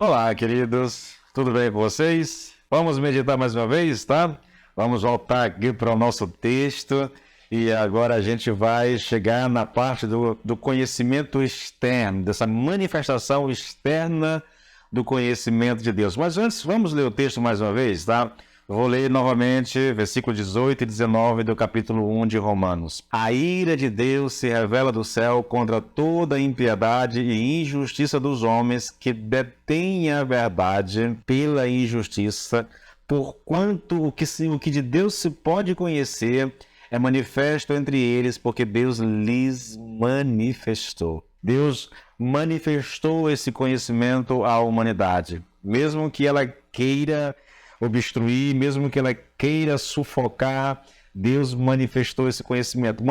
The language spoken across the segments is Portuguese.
Olá, queridos, tudo bem com vocês? Vamos meditar mais uma vez, tá? Vamos voltar aqui para o nosso texto e agora a gente vai chegar na parte do conhecimento externo, dessa manifestação externa do conhecimento de Deus. Mas antes, vamos ler o texto mais uma vez, tá? Vou ler novamente versículo 18 e 19 do capítulo 1 de Romanos. A ira de Deus se revela do céu contra toda a impiedade e injustiça dos homens que detêm a verdade pela injustiça, porquanto o que de Deus se pode conhecer é manifesto entre eles, porque Deus lhes manifestou. Deus manifestou esse conhecimento à humanidade, mesmo que ela queira obstruir, mesmo que ela queira sufocar. Deus manifestou esse conhecimento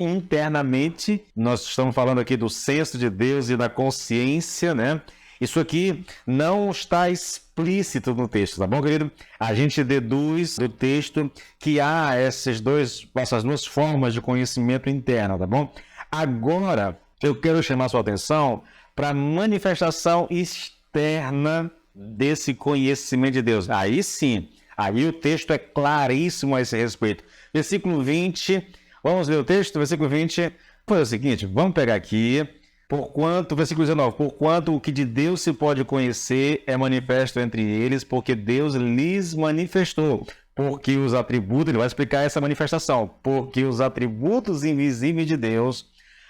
internamente. Nós estamos falando aqui do senso de Deus e da consciência, né? Isso aqui não está explícito no texto, tá bom, querido? A gente deduz do texto que há essas duas formas de conhecimento interno, tá bom? Agora, eu quero chamar sua atenção para a manifestação externa desse conhecimento de Deus. Aí sim, aí o texto é claríssimo a esse respeito. Versículo 20, vamos ler o texto? Versículo 20, foi o seguinte, vamos pegar aqui, versículo 19, porquanto o que de Deus se pode conhecer é manifesto entre eles, porque Deus lhes manifestou. Porque os atributos, ele vai explicar essa manifestação, porque os atributos invisíveis de Deus,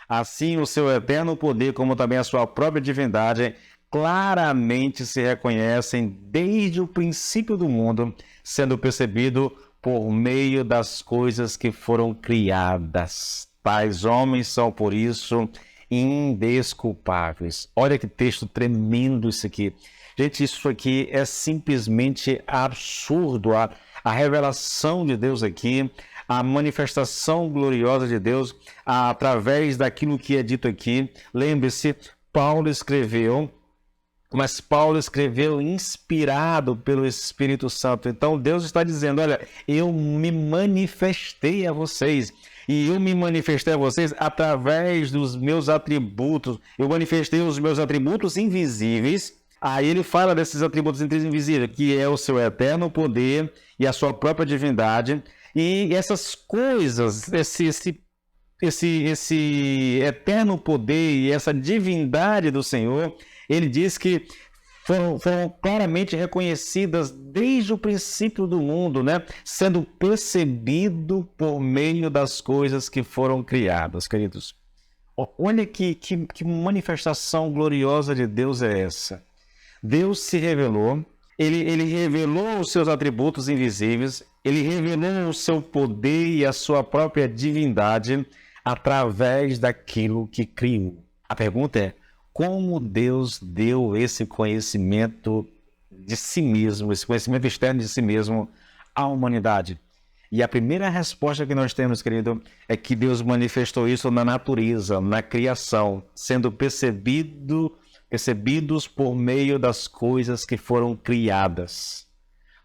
assim o seu eterno poder, como também a sua própria divindade, claramente se reconhecem desde o princípio do mundo, sendo percebido por meio das coisas que foram criadas. Tais homens são, por isso, indesculpáveis. Olha que texto tremendo isso aqui. Gente, isso aqui é simplesmente absurdo. A revelação de Deus aqui, a manifestação gloriosa de Deus através daquilo que é dito aqui. Lembre-se, Paulo escreveu inspirado pelo Espírito Santo. Então Deus está dizendo, olha, eu me manifestei a vocês. E eu me manifestei a vocês através dos meus atributos. Eu manifestei os meus atributos invisíveis. Aí ele fala desses atributos invisíveis, que é o seu eterno poder e a sua própria divindade. E essas coisas, esse eterno poder e essa divindade do Senhor, ele diz que foram claramente reconhecidas desde o princípio do mundo, né? Sendo percebido por meio das coisas que foram criadas, queridos. Olha que manifestação gloriosa de Deus é essa. Deus se revelou, ele revelou os seus atributos invisíveis, ele revelou o seu poder e a sua própria divindade através daquilo que criou. A pergunta é, como Deus deu esse conhecimento de si mesmo, esse conhecimento externo de si mesmo à humanidade? E a primeira resposta que nós temos, querido, é que Deus manifestou isso na natureza, na criação, sendo percebidos por meio das coisas que foram criadas.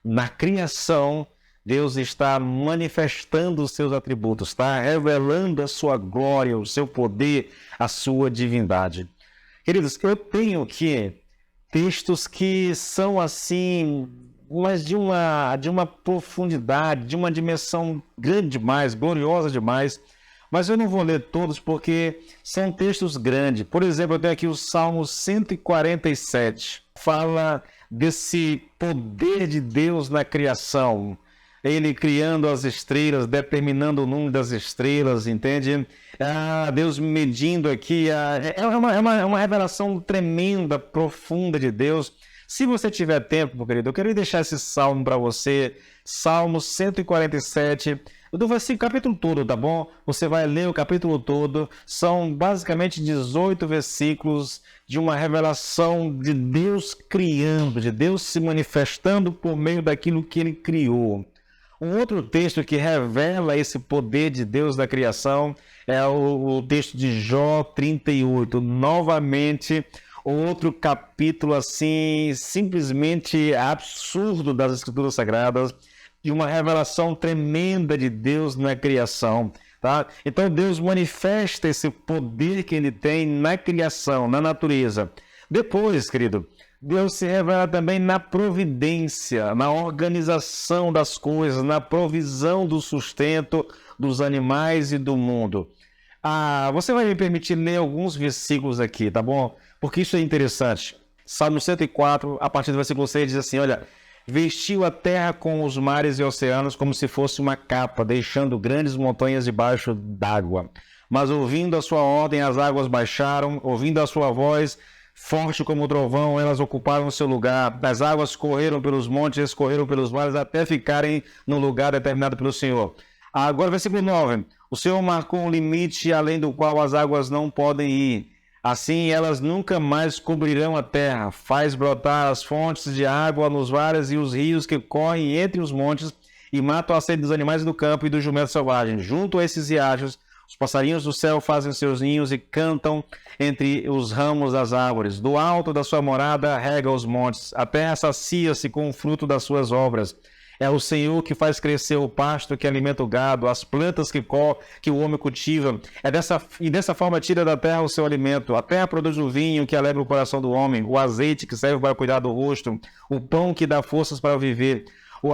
Na criação, Deus está manifestando os seus atributos, está revelando a sua glória, o seu poder, a sua divindade. Queridos, eu tenho aqui textos que são assim, mas de uma profundidade, de uma dimensão grande demais, gloriosa demais, mas eu não vou ler todos porque são textos grandes. Por exemplo, eu tenho aqui o Salmo 147, fala desse poder de Deus na criação. Ele criando as estrelas, determinando o número das estrelas, entende? Deus medindo aqui. É uma revelação tremenda, profunda de Deus. Se você tiver tempo, meu querido, eu quero deixar esse salmo para você. Salmo 147, do capítulo todo, tá bom? Você vai ler o capítulo todo. São basicamente 18 versículos de uma revelação de Deus criando, de Deus se manifestando por meio daquilo que Ele criou. Um outro texto que revela esse poder de Deus da criação é o texto de Jó 38. Novamente, outro capítulo assim, simplesmente absurdo das Escrituras Sagradas, de uma revelação tremenda de Deus na criação. Tá? Então Deus manifesta esse poder que Ele tem na criação, na natureza. Depois, querido, Deus se revela também na providência, na organização das coisas, na provisão do sustento dos animais e do mundo. Você vai me permitir ler alguns versículos aqui, tá bom? Porque isso é interessante. Salmo 104, a partir do versículo 6, diz assim, olha, vestiu a terra com os mares e oceanos como se fosse uma capa, deixando grandes montanhas debaixo d'água. Mas ouvindo a sua ordem, as águas baixaram, ouvindo a sua voz, forte como o trovão, elas ocuparam o seu lugar. As águas correram pelos montes, escorreram pelos vales, até ficarem no lugar determinado pelo Senhor. Agora, versículo 9. O Senhor marcou um limite além do qual as águas não podem ir. Assim, elas nunca mais cobrirão a terra. Faz brotar as fontes de água nos vales e os rios que correm entre os montes e matam a sede dos animais do campo e dos jumentos selvagens. Junto a esses riachos, os passarinhos do céu fazem seus ninhos e cantam entre os ramos das árvores. Do alto da sua morada rega os montes. A terra sacia-se com o fruto das suas obras. É o Senhor que faz crescer o pasto que alimenta o gado, as plantas que o homem cultiva. Dessa forma tira da terra o seu alimento. A terra produz o vinho que alegra o coração do homem, o azeite que serve para cuidar do rosto, o pão que dá forças para viver.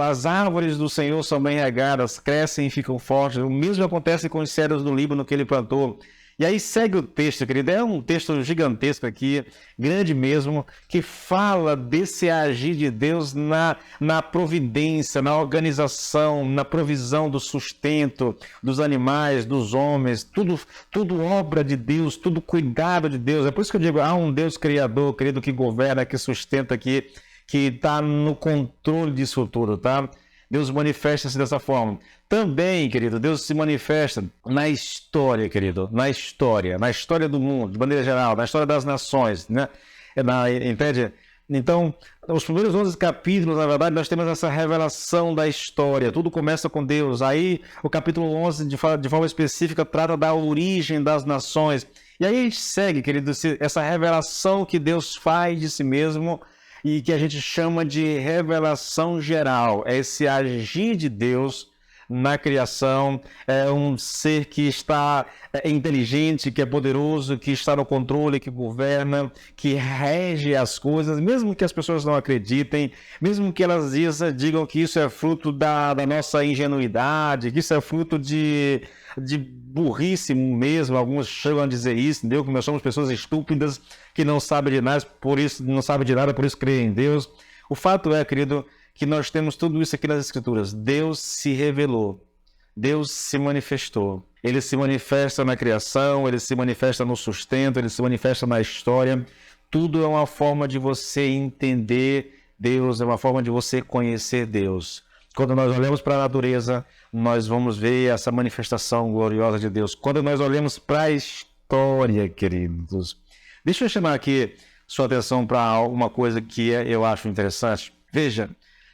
As árvores do Senhor são bem regadas, crescem e ficam fortes. O mesmo acontece com os cedros do Líbano que ele plantou. E aí segue o texto, querido. É um texto gigantesco aqui, grande mesmo, que fala desse agir de Deus na providência, na organização, na provisão do sustento dos animais, dos homens, tudo obra de Deus, tudo cuidado de Deus. É por isso que eu digo, há um Deus criador, querido, que governa, que sustenta aqui, que está no controle disso tudo, tá? Deus manifesta-se dessa forma. Também, querido, Deus se manifesta na história, querido, na história do mundo, de maneira geral, na história das nações, né? Entende? Então, os primeiros 11 capítulos, na verdade, nós temos essa revelação da história. Tudo começa com Deus. Aí, o capítulo 11, de forma específica, trata da origem das nações. E aí a gente segue, querido, essa revelação que Deus faz de si mesmo e que a gente chama de revelação geral. É esse agir de Deus na criação, é um ser que está inteligente, que é poderoso, que está no controle, que governa, que rege as coisas, mesmo que as pessoas não acreditem, mesmo que elas digam que isso é fruto da nossa ingenuidade, que isso é fruto de burrice mesmo. Alguns chegam a dizer isso, entendeu? Que nós somos pessoas estúpidas, que não sabem de nada, por isso creem em Deus. O fato é, querido, que nós temos tudo isso aqui nas Escrituras. Deus se revelou, Deus se manifestou. Ele se manifesta na criação, ele se manifesta no sustento, ele se manifesta na história. Tudo é uma forma de você entender Deus, é uma forma de você conhecer Deus. Quando nós olhamos para a natureza, nós vamos ver essa manifestação gloriosa de Deus. Quando nós olhamos para a história, queridos, deixa eu chamar aqui sua atenção para alguma coisa que eu acho interessante. Veja,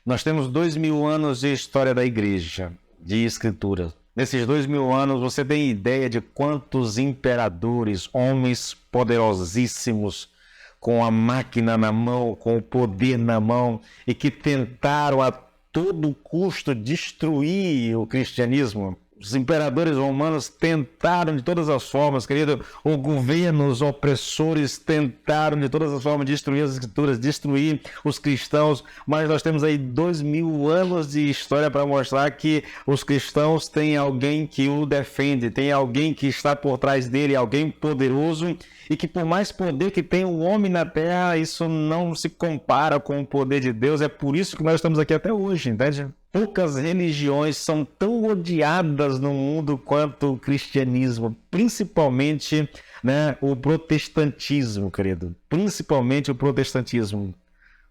nós temos 2000 anos de história da igreja, de escritura. Nesses 2000 anos, você tem ideia de quantos imperadores, homens poderosíssimos, com a máquina na mão, com o poder na mão, e que tentaram a todo custo destruir o cristianismo? Os imperadores romanos tentaram de todas as formas, querido. Os governos opressores tentaram de todas as formas destruir as escrituras, destruir os cristãos. Mas nós temos aí 2000 anos de história para mostrar que os cristãos têm alguém que o defende, tem alguém que está por trás dele, alguém poderoso, e que por mais poder que tem o homem na terra, isso não se compara com o poder de Deus. É por isso que nós estamos aqui até hoje, entende? Poucas religiões são tão odiadas no mundo quanto o cristianismo, principalmente, né, o protestantismo, querido. Principalmente o protestantismo,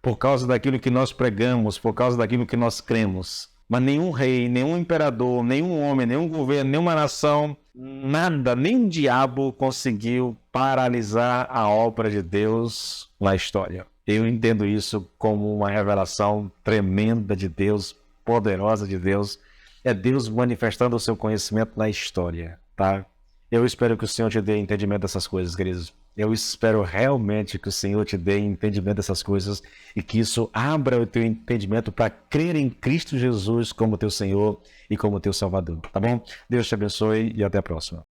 por causa daquilo que nós pregamos, por causa daquilo que nós cremos. Mas nenhum rei, nenhum imperador, nenhum homem, nenhum governo, nenhuma nação, nada, nem um diabo conseguiu paralisar a obra de Deus na história. Eu entendo isso como uma revelação tremenda de Deus, poderosa de Deus. É Deus manifestando o seu conhecimento na história, tá? Eu espero que o Senhor te dê entendimento dessas coisas, queridos. Eu espero realmente que o Senhor te dê entendimento dessas coisas e que isso abra o teu entendimento para crer em Cristo Jesus como teu Senhor e como teu Salvador, tá bom? Deus te abençoe e até a próxima.